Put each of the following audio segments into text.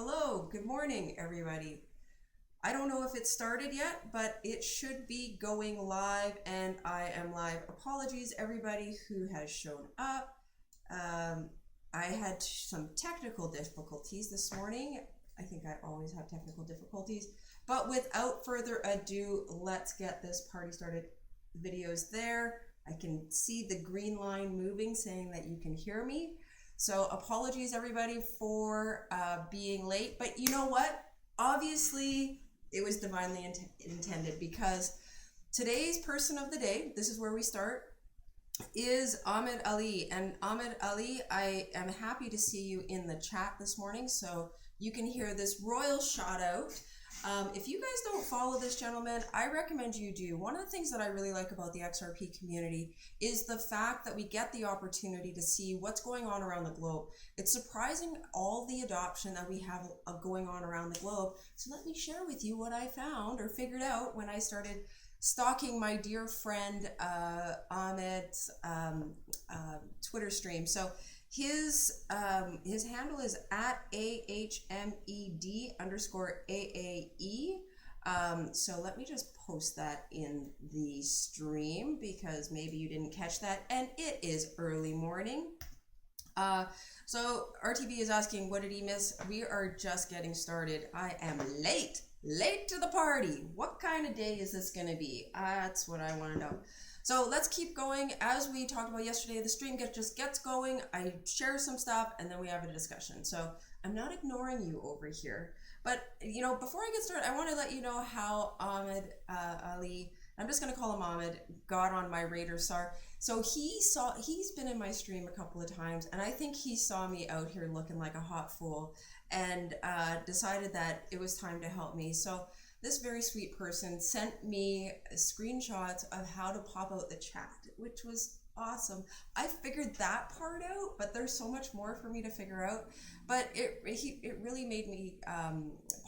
Hello, good morning, everybody. I don't know if it started yet, but it should be going live, and I am live. Apologies, everybody who has shown up. I had some technical difficulties this morning. I think I always have technical difficulties, but without further ado, let's get this party started. Video's there. I can see the green line moving saying that you can hear me. So apologies everybody for being late, but you know what? Obviously it was divinely intended, because today's person of the day, this is where we start, is Ahmed Ali. And Ahmed Ali, I am happy to see you in the chat this morning, so you can hear this royal shout out. If you guys don't follow this gentleman, I recommend you do. One of the things that I really like about the XRP community is the fact that we get the opportunity to see what's going on around the globe. It's surprising all the adoption that we have going on around the globe. So let me share with you what I found or figured out when I started stalking my dear friend Ahmed's Twitter stream. So his handle is at AHMED_AAE. So let me just post that in the stream, because maybe you didn't catch that, and it is early morning. So RTB is asking, what did he miss? We are just getting started. I am late to the party. What kind of day is this gonna be? That's what I want to know. So let's keep going. As we talked about yesterday, the stream just gets going. I share some stuff and then we have a discussion. So I'm not ignoring you over here. But, you know, before I get started, I want to let you know how Ahmed Ali, I'm just going to call him Ahmed, got on my radar. So he's been in my stream a couple of times, and I think he saw me out here looking like a hot fool and decided that it was time to help me. So this very sweet person sent me screenshots of how to pop out the chat, which was awesome. I figured that part out, but there's so much more for me to figure out. But it really made me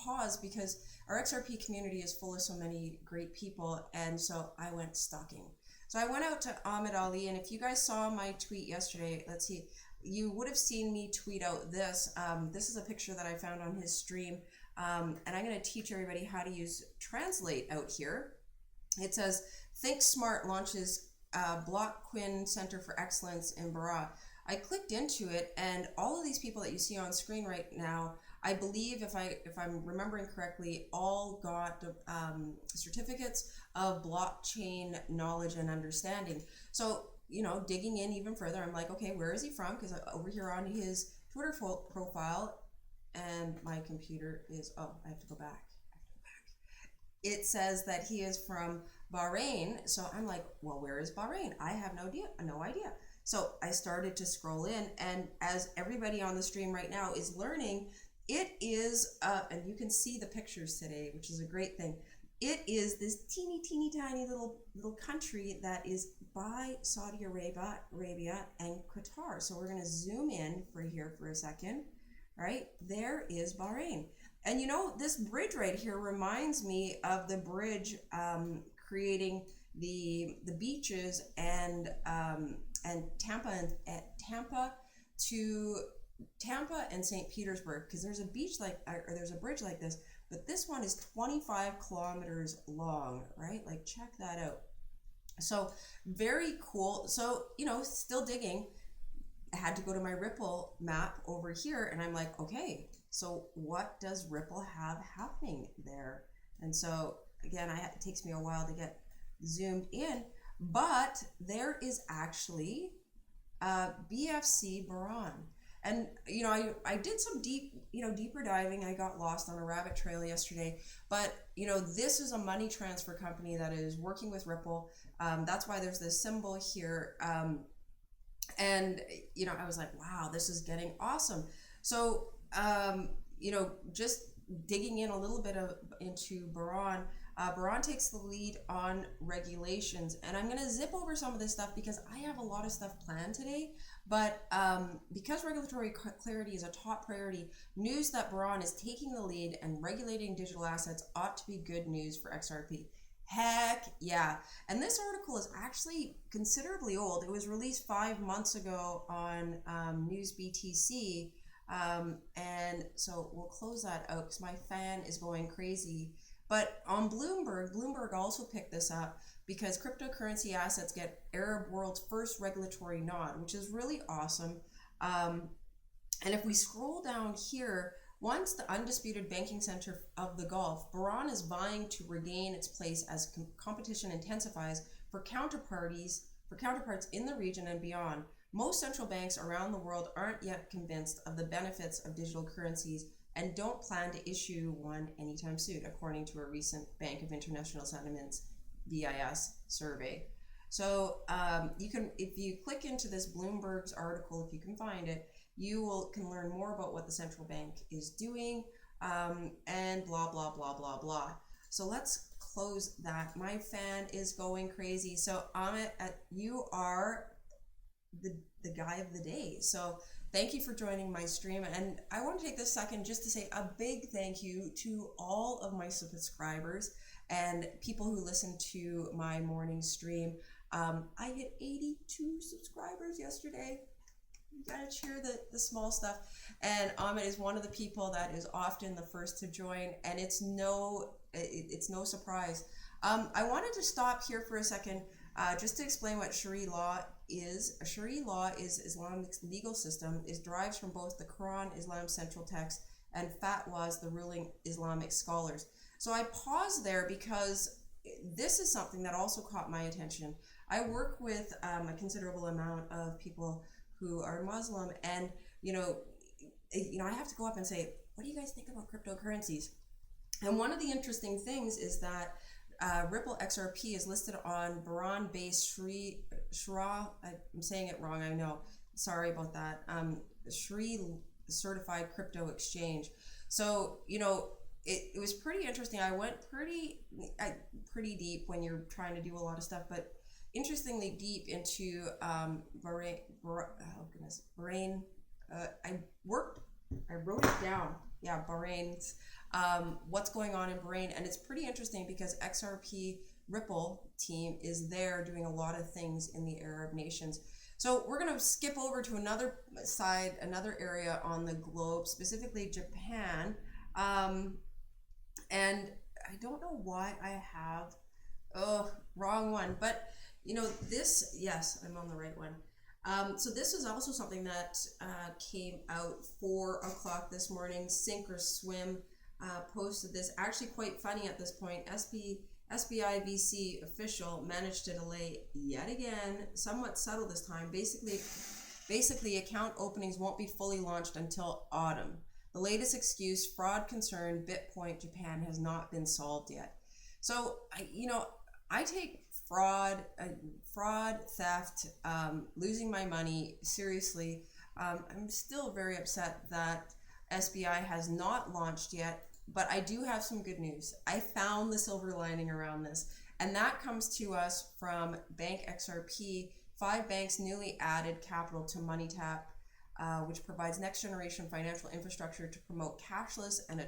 pause, because our XRP community is full of so many great people, and so I went stalking. So I went out to Ahmed Ali, and if you guys saw my tweet yesterday, let's see, you would have seen me tweet out this. This is a picture that I found on his stream. And I'm going to teach everybody how to use Translate out here. It says, Think Smart launches Blockquin Center for Excellence in Bara. I clicked into it, and all of these people that you see on screen right now, I believe, if I'm remembering correctly, all got certificates of blockchain knowledge and understanding. So, you know, digging in even further, I'm like, okay, where is he from? Because over here on his Twitter profile, and my computer is, oh, I have to go back. It says that he is from Bahrain. So I'm like, well, where is Bahrain? I have no idea. So I started to scroll in, and as everybody on the stream right now is learning, it is, and you can see the pictures today, which is a great thing. It is this teeny tiny little country that is by Saudi Arabia and Qatar. So we're going to zoom in for a second. Right, there is Bahrain. And you know, this bridge right here reminds me of the bridge creating the beaches and Tampa and St. Petersburg, because there's a beach there's a bridge like this, but this one is 25 kilometers long, right? Like, check that out. So very cool. So, you know, still digging. I had to go to my Ripple map over here, and I'm like, okay, so what does Ripple have happening there? And so again, it takes me a while to get zoomed in, but there is actually BFC Bahrain. And you know, I did some deeper diving. I got lost on a rabbit trail yesterday, but you know, this is a money transfer company that is working with Ripple. That's why there's this symbol here. And, you know, I was like, wow, this is getting awesome. So, you know, just digging in a little bit into Bahrain, Bahrain takes the lead on regulations. And I'm going to zip over some of this stuff because I have a lot of stuff planned today. But because regulatory clarity is a top priority, news that Bahrain is taking the lead and regulating digital assets ought to be good news for XRP. Heck yeah. And this article is actually considerably old. It was released 5 months ago on News BTC. And so we'll close that out because my fan is going crazy. But on Bloomberg also picked this up because cryptocurrency assets get Arab world's first regulatory nod, which is really awesome. And if we scroll down here, once the undisputed banking center of the Gulf, Bahrain is vying to regain its place as competition intensifies for counterparts in the region and beyond. Most central banks around the world aren't yet convinced of the benefits of digital currencies and don't plan to issue one anytime soon, according to a recent Bank of International Settlements BIS survey. So you can, if you click into this Bloomberg's article, if you can find it, you can learn more about what the central bank is doing, and blah, blah, blah, blah, blah. So let's close that. My fan is going crazy. So Amit, you are the guy of the day. So thank you for joining my stream. And I want to take this second just to say a big thank you to all of my subscribers and people who listen to my morning stream. I hit 82 subscribers yesterday. You gotta cheer the small stuff. And Amit is one of the people that is often the first to join, and it's no surprise. I wanted to stop here for a second just to explain what Sharia law is. Sharia law is Islamic's legal system. It derives from both the Quran, Islam's central text, and fatwas, the ruling Islamic scholars. So I paused there because this is something that also caught my attention. I work with a considerable amount of people who are Muslim, and I have to go up and say, what do you guys think about cryptocurrencies? And one of the interesting things is that Ripple XRP is listed on Bahrain-based Shura, I'm saying it wrong, I know, sorry about that, Shri certified crypto exchange. So, it was pretty interesting. I went pretty deep when you're trying to do a lot of stuff, but interestingly deep into Bahrain. I wrote it down. Yeah, Bahrain's what's going on in Bahrain, and it's pretty interesting because XRP Ripple team is there doing a lot of things in the Arab nations. So we're gonna skip over to another area on the globe, specifically Japan. And I don't know why I have, wrong one, but this, yes, I'm on the right one. So this is also something that came out 4 o'clock this morning. Sink or Swim posted this, actually quite funny at this point. SBI VC official managed to delay yet again, somewhat subtle this time. Basically account openings won't be fully launched until autumn. The latest excuse, fraud concern, BitPoint Japan has not been solved yet. So, I take fraud, theft, losing my money seriously. I'm still very upset that SBI has not launched yet, but I do have some good news. I found the silver lining around this, and that comes to us from Bank XRP. 5 banks newly added capital to MoneyTap, which provides next generation financial infrastructure to promote cashless, and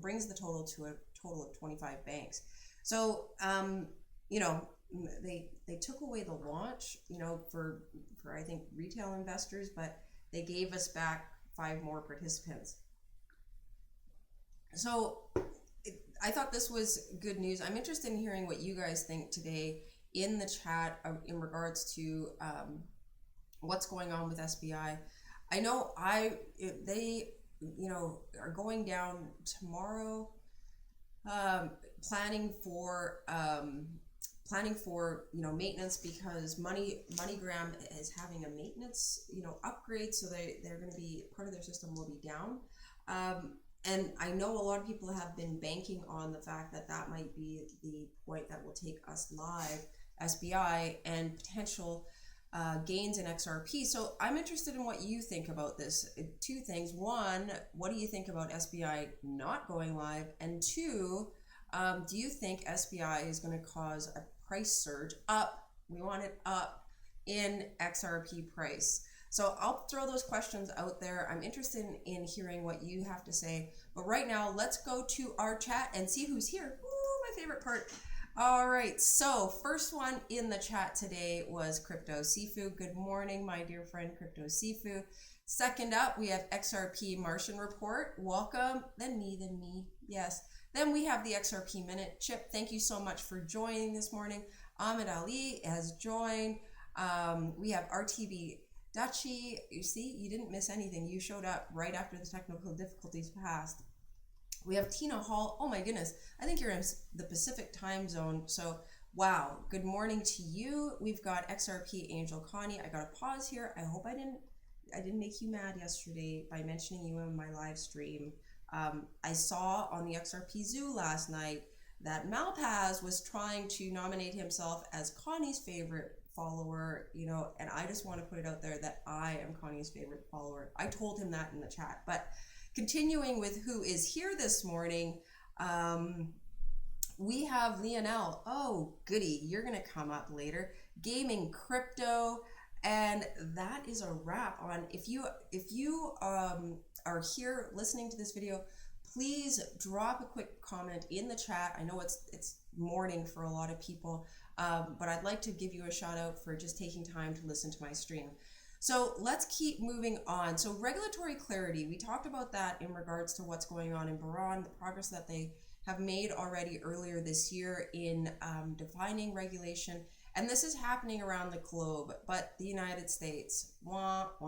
brings the total to a total of 25 banks. So, they took away the launch, for I think retail investors, but they gave us back 5 more participants. So I thought this was good news. I'm interested in hearing what you guys think today in the chat in regards to what's going on with SBI. I know they are going down tomorrow, planning for maintenance, because MoneyGram is having a maintenance upgrade, so they're going to be, part of their system will be down, and I know a lot of people have been banking on the fact that might be the point that will take us live, SBI, and potential gains in XRP. So I'm interested in what you think about this. 2 things. 1, what do you think about SBI not going live? And 2, do you think SBI is going to cause a price surge up? We want it up in XRP price. So I'll throw those questions out there. I'm interested in hearing what you have to say. But right now, let's go to our chat and see who's here. Ooh, my favorite part. All right, so first one in the chat today was Crypto Sifu. Good morning, my dear friend Crypto Sifu. Second up, we have XRP Martian Report. Welcome. Then me. Yes. Then we have the XRP Minute. Chip, thank you so much for joining this morning. Ahmed Ali has joined. We have RTB Dutchy. You see, you didn't miss anything. You showed up right after the technical difficulties passed. We have Tina Hall. Oh my goodness. I think you're in the Pacific time zone. So, wow. Good morning to you. We've got XRP Angel Connie. I got a pause here. I hope I didn't make you mad yesterday by mentioning you in my live stream. I saw on the XRP Zoo last night that Malpaz was trying to nominate himself as Connie's favorite follower, you know, and I just want to put it out there that I am Connie's favorite follower. I told him that in the chat. But continuing with who is here this morning, we have Lionel. Oh, goody. You're going to come up later. Gaming Crypto. And that is a wrap on, if you are here listening to this video, please drop a quick comment in the chat. I know it's morning for a lot of people, but I'd like to give you a shout out for just taking time to listen to my stream. So let's keep moving on. So regulatory clarity, we talked about that in regards to what's going on in Bahrain, the progress that they have made already earlier this year in defining regulation. And this is happening around the globe, but the United States, not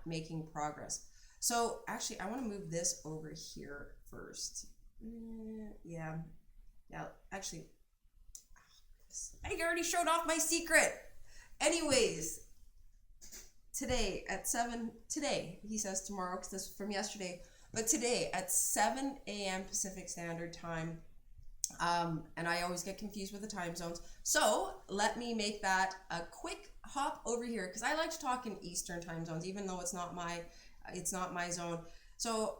making progress. So actually, I want to move this over here first. Yeah, actually, I already showed off my secret. Anyways, today at 7, he says tomorrow, because this is from yesterday, but today at 7 a.m. Pacific Standard Time, and I always get confused with the time zones. So let me make that a quick hop over here, because I like to talk in Eastern time zones, even though it's not my zone. So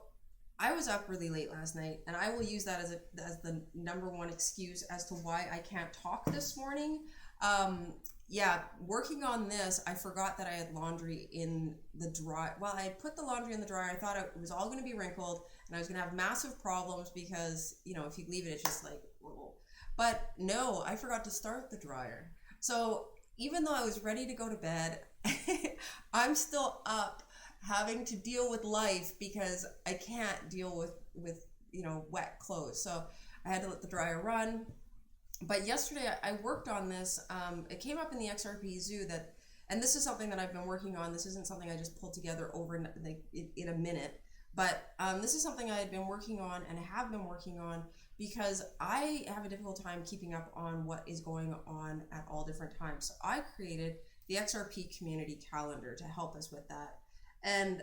I was up really late last night, and I will use that as the number one excuse as to why I can't talk this morning. Yeah, working on this, I forgot that I had laundry in the dryer. Well, I had put the laundry in the dryer. I thought it was all going to be wrinkled, and I was going to have massive problems because, you know, if you leave it, it's just like, whoa. But no, I forgot to start the dryer. So even though I was ready to go to bed, I'm still up having to deal with life because I can't deal with you know, wet clothes. So I had to let the dryer run. But yesterday I worked on this. It came up in the XRP Zoo that, and this is something that I've been working on. This isn't something I just pulled together over in a minute. But this is something I had been working on and have been working on because I have a difficult time keeping up on what is going on at all different times. So I created the XRP Community calendar to help us with that. And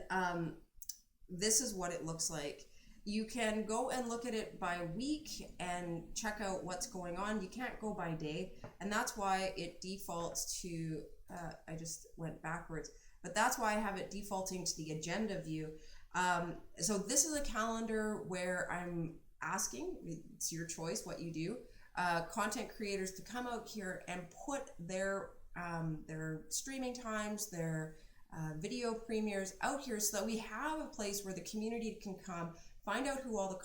this is what it looks like. You can go and look at it by week and check out what's going on. You can't go by day. And that's why it defaults to, I just went backwards, but that's why I have it defaulting to the agenda view. So this is a calendar where I'm asking, it's your choice what you do, content creators to come out here and put their streaming times, their video premieres out here so that we have a place where the community can come, find out who all the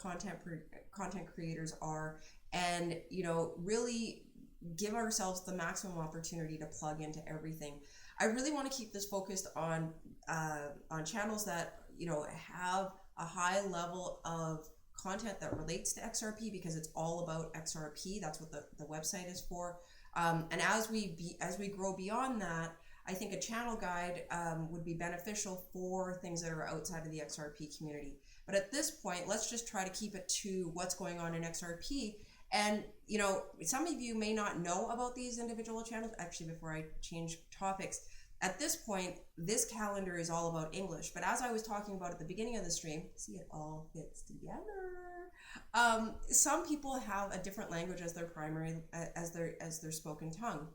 content creators are, and, you know, really give ourselves the maximum opportunity to plug into everything. I really want to keep this focused on channels that, you know, have a high level of content that relates to XRP, because it's all about XRP. That's what the website is for. And as we grow beyond that, I think a channel guide would be beneficial for things that are outside of the XRP community. But at this point, let's just try to keep it to what's going on in XRP. And, you know, some of you may not know about these individual channels. Actually, before I change topics, at this point, this calendar is all about English. But as I was talking about at the beginning of the stream, see, it all fits together. Some people have a different language as their primary, as their spoken tongue.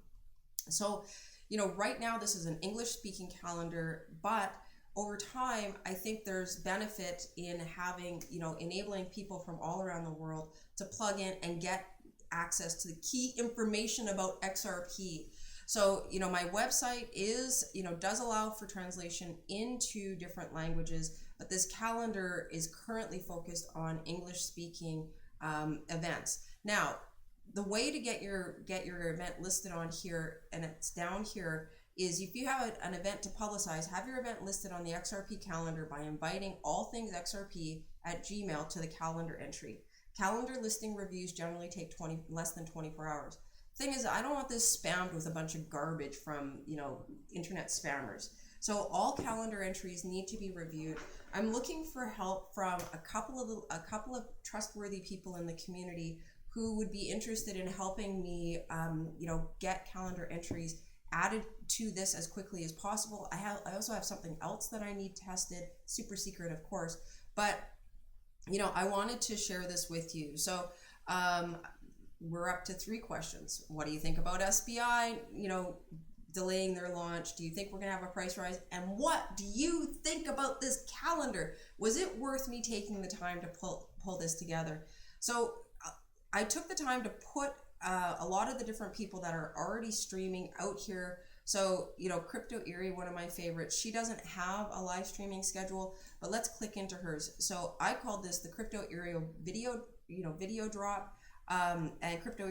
So, you know, right now this is an English-speaking calendar, but over time, I think there's benefit in having, you know, enabling people from all around the world to plug in and get access to the key information about XRP. So, you know, my website is, you know, does allow for translation into different languages, but this calendar is currently focused on English-speaking events. Now, the way to get your event listed on here, and it's down here, is if you have an event to publicize, have your event listed on the XRP calendar by inviting all things XRP at Gmail to the calendar entry. Calendar listing reviews generally take less than 24 hours. Thing is, I don't want this spammed with a bunch of garbage from, internet spammers. So all calendar entries need to be reviewed. I'm looking for help from a couple of trustworthy people in the community who would be interested in helping me, get calendar entries added to this as quickly as possible. I also have something else that I need tested, super secret, of course, but I wanted to share this with you. So we're up to 3 questions. What do you think about SBI, delaying their launch? Do you think we're gonna have a price rise? And what do you think about this calendar? Was it worth me taking the time to pull this together? So I took the time to put a lot of the different people that are already streaming out here. So, Crypto Eerie, one of my favorites, she doesn't have a live streaming schedule, but let's click into hers. So I called this the Crypto Eerie video drop, and Crypto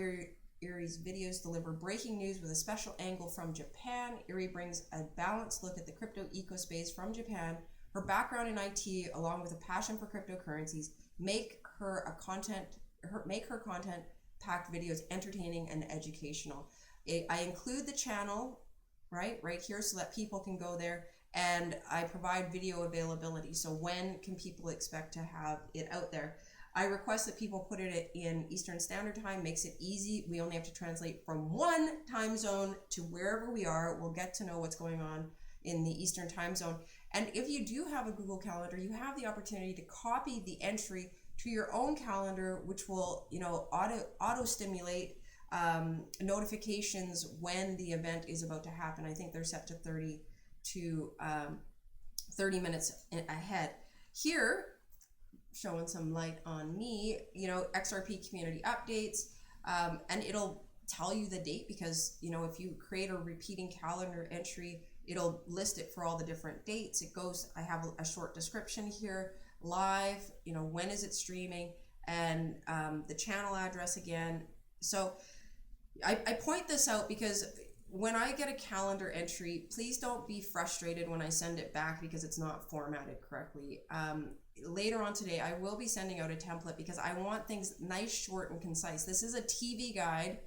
Eerie's videos deliver breaking news with a special angle from Japan. Eerie brings a balanced look at the crypto ecospace from Japan. Her background in IT, along with a passion for cryptocurrencies, make her content packed videos entertaining and educational. I include the channel right here so that people can go there, and I provide video availability. So when can people expect to have it out there? I request that people put it in Eastern Standard Time, makes it easy. We only have to translate from one time zone to wherever we are. We'll get to know what's going on in the Eastern time zone. And if you do have a Google Calendar, you have the opportunity to copy the entry to your own calendar, which will, auto stimulate notifications when the event is about to happen. I think they're set to 30 minutes ahead. Here, showing some light on me, XRP community updates, and it'll tell you the date because, if you create a repeating calendar entry, it'll list it for all the different dates. I have a short description here, live, when is it streaming, and the channel address again. So I point this out because when I get a calendar entry, please don't be frustrated when I send it back because it's not formatted correctly. Later on today, I will be sending out a template because I want things nice, short, and concise. This is a TV guide,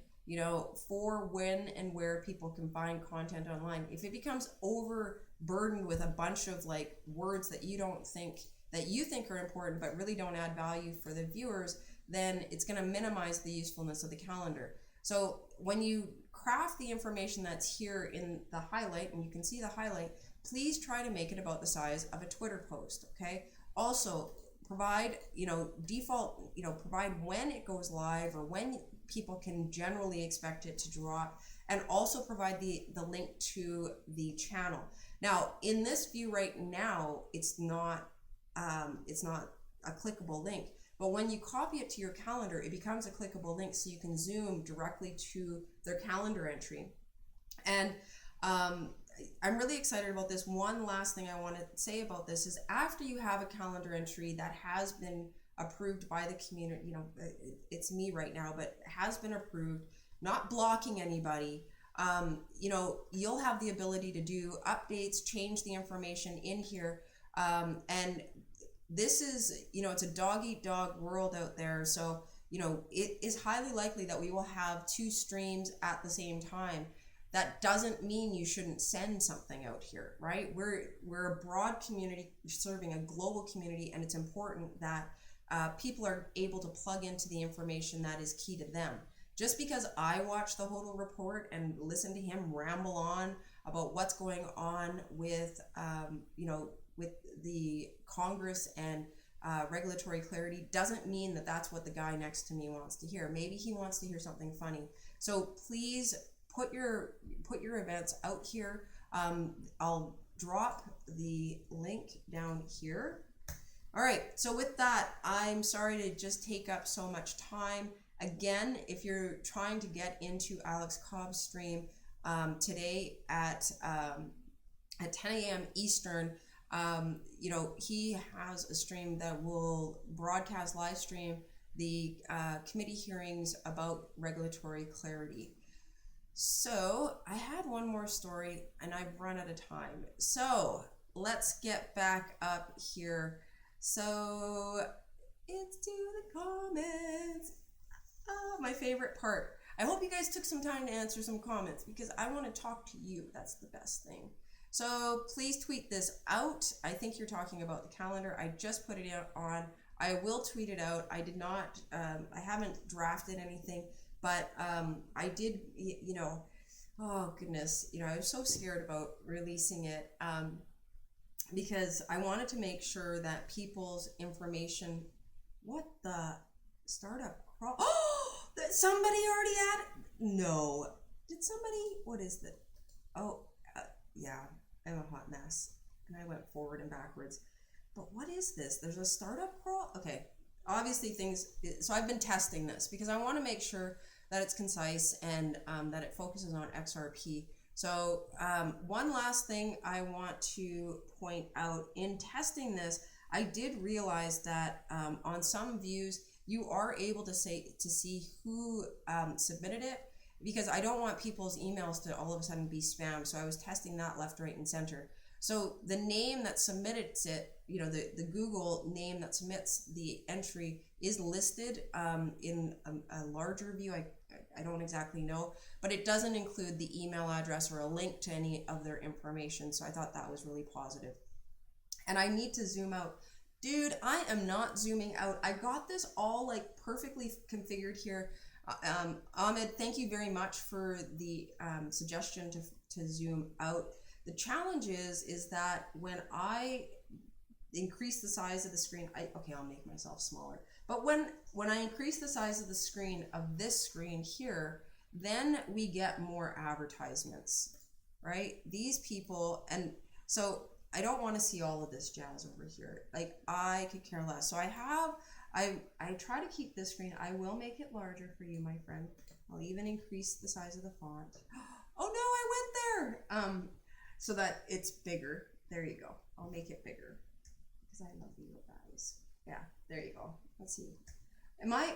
for when and where people can find content online. If it becomes overburdened with a bunch of words that you think are important but really don't add value for the viewers, then it's going to minimize the usefulness of the calendar. So when you craft the information that's here in the highlight, and you can see the highlight, please try to make it about the size of a Twitter post, okay? Also, provide, provide when it goes live or when people can generally expect it to drop, and also provide the link to the channel. Now, in this view right now, it's not a clickable link, but when you copy it to your calendar, it becomes a clickable link, so you can zoom directly to their calendar entry. And I'm really excited about this. One last thing I want to say about this is after you have a calendar entry that has been approved by the community, it's me right now, but has been approved, not blocking anybody, you'll have the ability to do updates, change the information in here. And this is, it's a dog-eat-dog world out there. So, it is highly likely that we will have 2 streams at the same time. That doesn't mean you shouldn't send something out here, right? We're a broad community serving a global community, and it's important that people are able to plug into the information that is key to them. Just because I watch the Hodl report and listen to him ramble on about what's going on with, with the Congress and regulatory clarity doesn't mean that that's what the guy next to me wants to hear. Maybe he wants to hear something funny. So please put your events out here. I'll drop the link down here. All right, so with that, I'm sorry to just take up so much time. Again, if you're trying to get into Alex Cobb's stream today at 10 a.m. Eastern, he has a stream that will broadcast live stream the committee hearings about regulatory clarity. So I had one more story and I've run out of time. So let's get back up here. So it's to the comments. Oh, my favorite part. I hope you guys took some time to answer some comments because I want to talk to you. That's the best thing. So please tweet this out. I think you're talking about the calendar. I just put it on. I will tweet it out. I did not, I haven't drafted anything, but I did, oh goodness, I was so scared about releasing it because I wanted to make sure that people's information, what the startup crawl? Oh, that somebody already added? No. Did somebody, what is that? Oh, yeah, I'm a hot mess. And I went forward and backwards. But what is this? There's a startup crawl? Okay, obviously things, so I've been testing this because I want to make sure that it's concise and that it focuses on XRP. So one last thing I want to point out in testing this, I did realize that on some views, you are able to see who submitted it because I don't want people's emails to all of a sudden be spam. So I was testing that left, right, and center. So the name that submits it, the Google name that submits the entry is listed in a larger view. I don't exactly know, but it doesn't include the email address or a link to any of their information. So I thought that was really positive. And I need to zoom out. Dude, I am not zooming out. I got this all like perfectly configured here. Ahmed, thank you very much for the suggestion to zoom out. The challenge is that when I increase the size of the screen, I'll make myself smaller. But when I increase the size of the screen of this screen here, then we get more advertisements, right? These people, and so I don't want to see all of this jazz over here. Like I could care less. So I try to keep this screen. I will make it larger for you, my friend. I'll even increase the size of the font. Oh no, I went there. So that it's bigger. There you go. I'll make it bigger because I love you guys. Yeah, there you go. Let's see. And my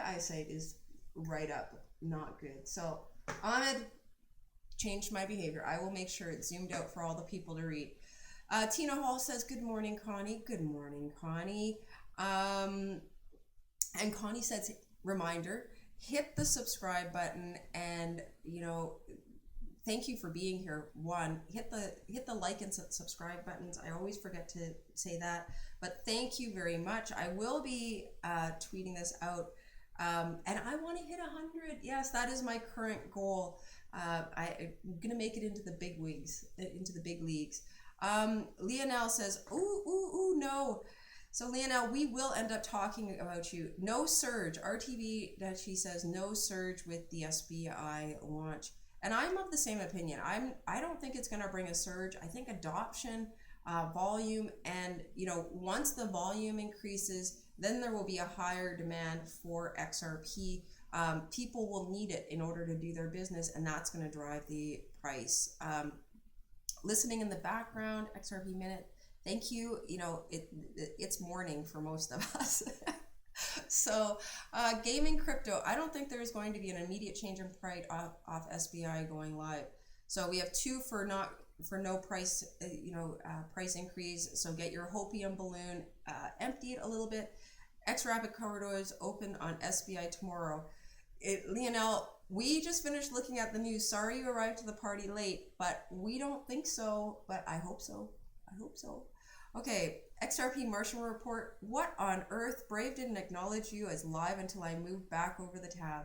eyesight is right up, not good. So Ahmed changed my behavior. I will make sure it's zoomed out for all the people to read. Tina Hall says, good morning, Connie. Good morning, Connie. And Connie says, reminder, hit the subscribe button and, thank you for being here. One, hit the like and subscribe buttons. I always forget to say that, but thank you very much. I will be tweeting this out, and I want to hit 100. Yes, that is my current goal. I'm gonna make it into the big leagues. Leonel says, ooh, no. So Leonel, we will end up talking about you. No surge. RTV that she says no surge with the SBI launch. And I'm of the same opinion. I don't think it's going to bring a surge. I think adoption, volume, and once the volume increases, then there will be a higher demand for XRP. People will need it in order to do their business, and that's going to drive the price. Listening in the background, XRP Minute. Thank you. It's morning for most of us. So gaming crypto, I don't think there's going to be an immediate change in price off SBI going live. So we have two for no price, price increase. So get your hopium balloon, empty it a little bit. X-Rapid corridors open on SBI tomorrow. Lionel, we just finished looking at the news. Sorry you arrived to the party late, but we don't think so, but I hope so. Okay, XRP Martian report. What on earth? Brave didn't acknowledge you as live until I moved back over the tab.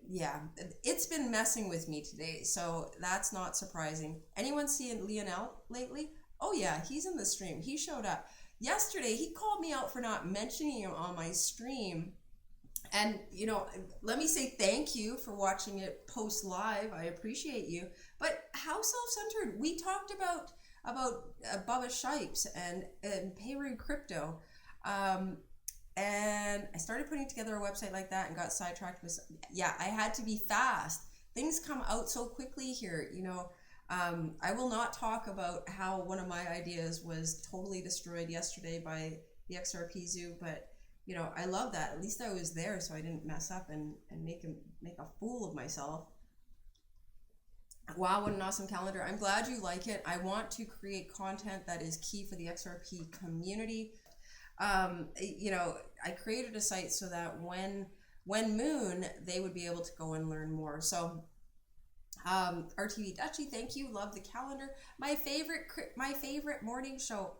Yeah, it's been messing with me today, so that's not surprising. Anyone seeing Lionel lately? Oh yeah, he's in the stream. He showed up. Yesterday, he called me out for not mentioning him on my stream. And, let me say thank you for watching it post live. I appreciate you. But how self-centered? We talked about Bubba Shipes and Peru crypto. And I started putting together a website like that and got sidetracked with, I had to be fast. Things come out so quickly here, I will not talk about how one of my ideas was totally destroyed yesterday by the XRP Zoo, but I love that. At least I was there so I didn't mess up and make a fool of myself. Wow, what an awesome calendar. I'm glad you like it. I want to create content that is key for the XRP community. I created a site so that when Moon, they would be able to go and learn more. So RTV Dutchy, thank you. Love the calendar. My favorite morning show.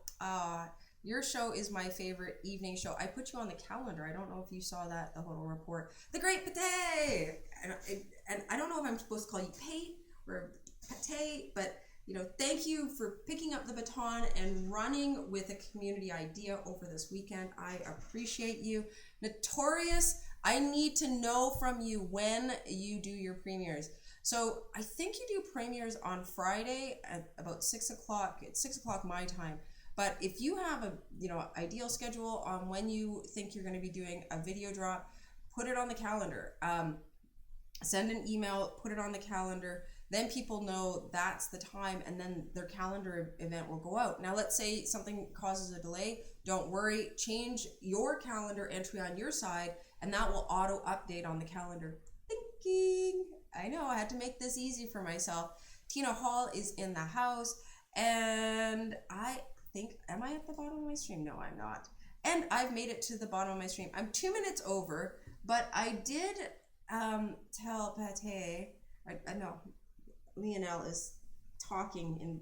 Your show is my favorite evening show. I put you on the calendar. I don't know if you saw that, the whole report. The Great Pate! And I don't know if I'm supposed to call you Pate or Pate, but thank you for picking up the baton and running with a community idea over this weekend. I appreciate you. Notorious, I need to know from you when you do your premieres. So I think you do premieres on Friday at about 6 o'clock. It's 6 o'clock my time. But if you have a ideal schedule on when you think you're going to be doing a video drop, put it on the calendar. Send an email, put it on the calendar. Then people know that's the time, and then their calendar event will go out. Now, let's say something causes a delay. Don't worry. Change your calendar entry on your side, and that will auto update on the calendar. Thinking. I know, I had to make this easy for myself. Tina Hall is in the house, and I think, am I at the bottom of my stream? No, I'm not. And I've made it to the bottom of my stream. I'm 2 minutes over, but I did tell Pate, I know, Lionel is talking in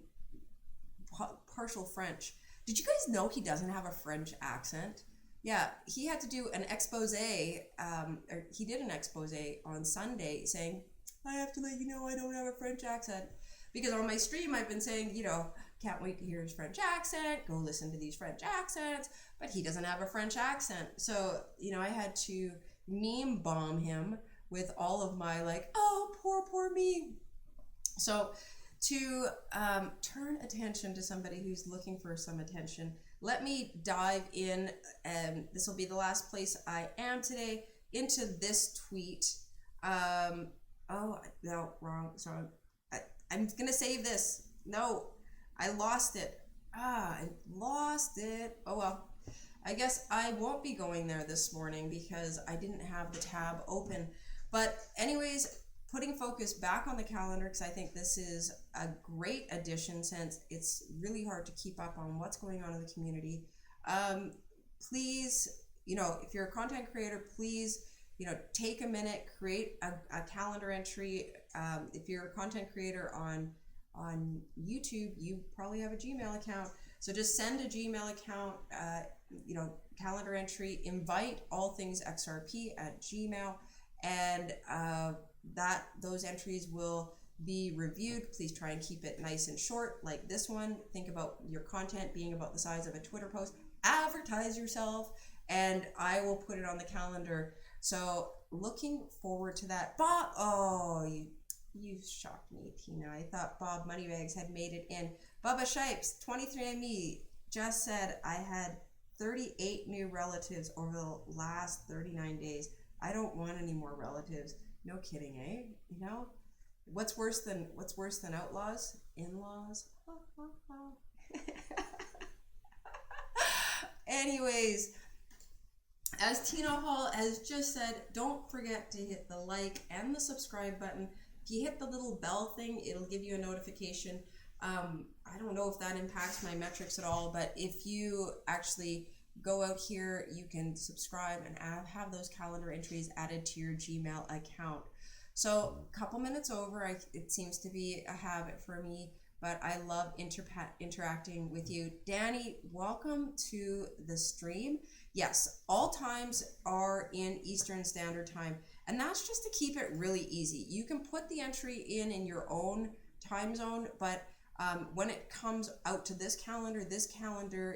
partial French. Did you guys know he doesn't have a French accent? Yeah, he had to do an expose, or he did an expose on Sunday saying, I have to let you know I don't have a French accent. Because on my stream I've been saying, can't wait to hear his French accent, go listen to these French accents, but he doesn't have a French accent. So, I had to meme bomb him with all of my oh, poor me. So to turn attention to somebody who's looking for some attention, let me dive in, and this will be the last place I am today, into this tweet. Oh, no, wrong. Sorry. I'm going to save this. No, I lost it. I lost it. Oh, well. I guess I won't be going there this morning because I didn't have the tab open. But anyways, putting focus back on the calendar, because I think this is a great addition since it's really hard to keep up on what's going on in the community. Please, if you're a content creator, please, take a minute, create a calendar entry. If you're a content creator on YouTube, you probably have a Gmail account. So just send a Gmail account, calendar entry, invite all things XRP at Gmail, and those entries will be reviewed. Please try and keep it nice and short, like this one. Think about your content being about the size of a Twitter post. Advertise yourself, and I will put it on the calendar. So looking forward to that. Bob, oh, you shocked me, Tina. I thought Bob Moneybags had made it in. Bubba Shipes, 23andMe, just said I had 38 new relatives over the last 39 days. I don't want any more relatives. No kidding, eh? What's worse than outlaws? In-laws. Anyways, as Tina Hall has just said, don't forget to hit the like and the subscribe button. If you hit the little bell thing, it'll give you a notification. I don't know if that impacts my metrics at all, but if you actually go out here, you can subscribe and have those calendar entries added to your Gmail account. So a couple minutes over, it seems to be a habit for me, but I love interacting with you. Danny, welcome to the stream. Yes, all times are in Eastern Standard Time, and that's just to keep it really easy. You can put the entry in your own time zone, but when it comes out to this calendar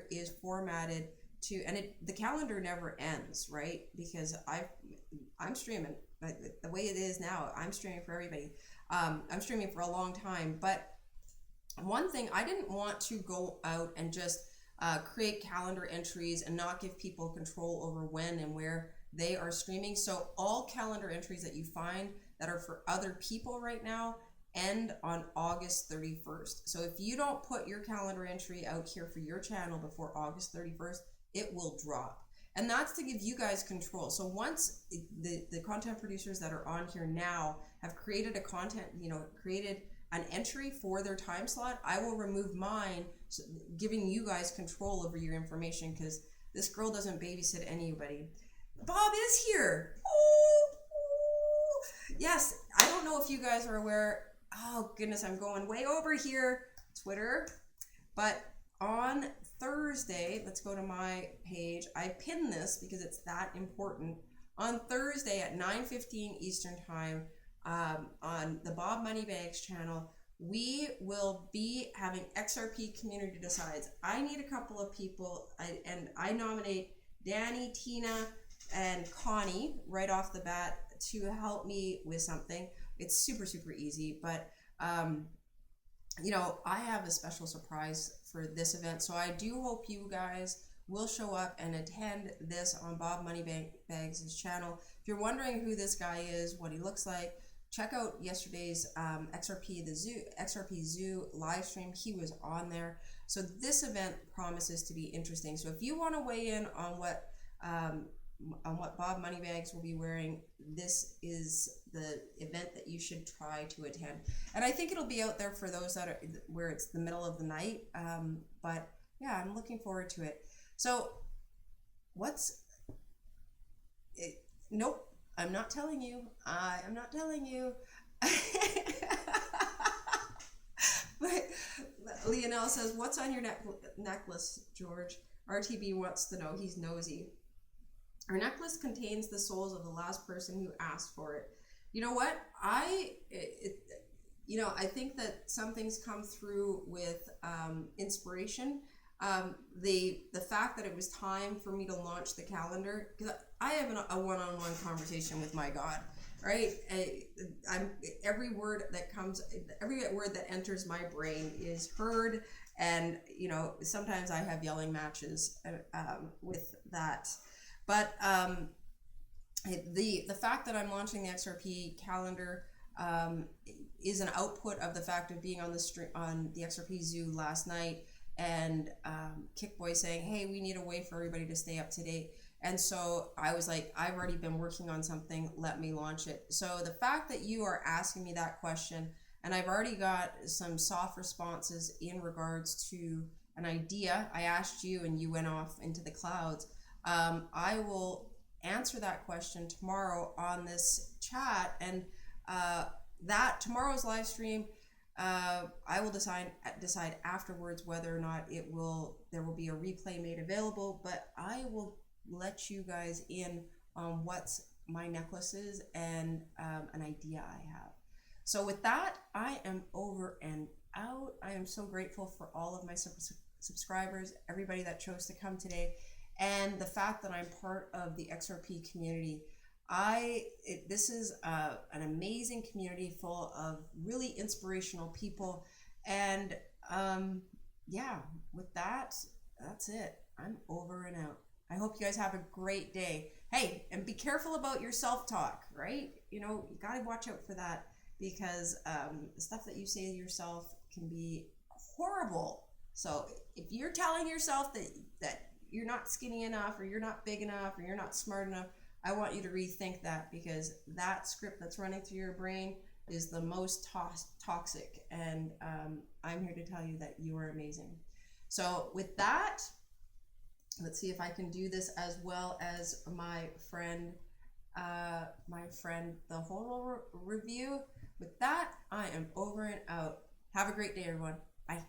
is formatted to, and the calendar never ends, right? Because I'm streaming, but the way it is now, I'm streaming for everybody. I'm streaming for a long time, but one thing, I didn't want to go out and just create calendar entries and not give people control over when and where they are streaming. So all calendar entries that you find that are for other people right now end on August 31st. So if you don't put your calendar entry out here for your channel before August 31st, it will drop. And that's to give you guys control. So once the content producers that are on here now have created created an entry for their time slot, I will remove mine, giving you guys control over your information, because this girl doesn't babysit anybody. Bob is here. Oh, yes. I don't know if you guys are aware. Oh goodness, I'm going way over here. Twitter. But on Thursday, let's go to my page. I pinned this because it's that important. On Thursday at 9:15 Eastern Time, on the Bob Moneybags channel, we will be having XRP Community Decides. I need a couple of people, and I nominate Danny, Tina, and Connie right off the bat to help me with something. It's super, super easy, but you know, I have a special surprise for this event, so I do hope you guys will show up and attend this on Bob Moneybags' channel. If you're wondering who this guy is, what he looks like, check out yesterday's XRP Zoo live stream. He was on there. So this event promises to be interesting. So if you want to weigh in on what Bob Moneybags will be wearing, this is the event that you should try to attend. And I think it'll be out there for those that are where it's the middle of the night. But yeah, I'm looking forward to it. So nope, I'm not telling you. I am not telling you. But Lionel says, what's on your necklace, George? RTB wants to know. He's nosy. Our necklace contains the souls of the last person who asked for it. You know what? I think that some things come through with inspiration. The fact that it was time for me to launch the calendar, because I have a one-on-one conversation with my God, right? Every word that enters my brain is heard, and you know, sometimes I have yelling matches with that. But the fact that I'm launching the XRP calendar is an output of the fact of being on the stream on the XRP Zoo last night, and Kickboy saying, hey, we need a way for everybody to stay up to date. And so I was like, I've already been working on something, let me launch it. So the fact that you are asking me that question, and I've already got some soft responses in regards to an idea I asked you and you went off into the clouds, I will answer that question tomorrow on this chat, and that tomorrow's live stream, I will decide afterwards whether or not there will be a replay made available, but I will let you guys in on what's my necklace is and an idea I have. So with that, I am over and out. I am so grateful for all of my subscribers, everybody that chose to come today, and the fact that I'm part of the XRP community. This is an amazing community full of really inspirational people, and yeah, with that, that's it. I'm over and out. I hope you guys have a great day. Hey, and be careful about your self-talk, right? You know, you gotta watch out for that, because the stuff that you say to yourself can be horrible. So if you're telling yourself that you're not skinny enough, or you're not big enough, or you're not smart enough, I want you to rethink that, because that script that's running through your brain is the most toxic, and I'm here to tell you that you are amazing. So with that, let's see if I can do this as well as my friend the whole review. With that, I am over and out. Have a great day, everyone. Bye.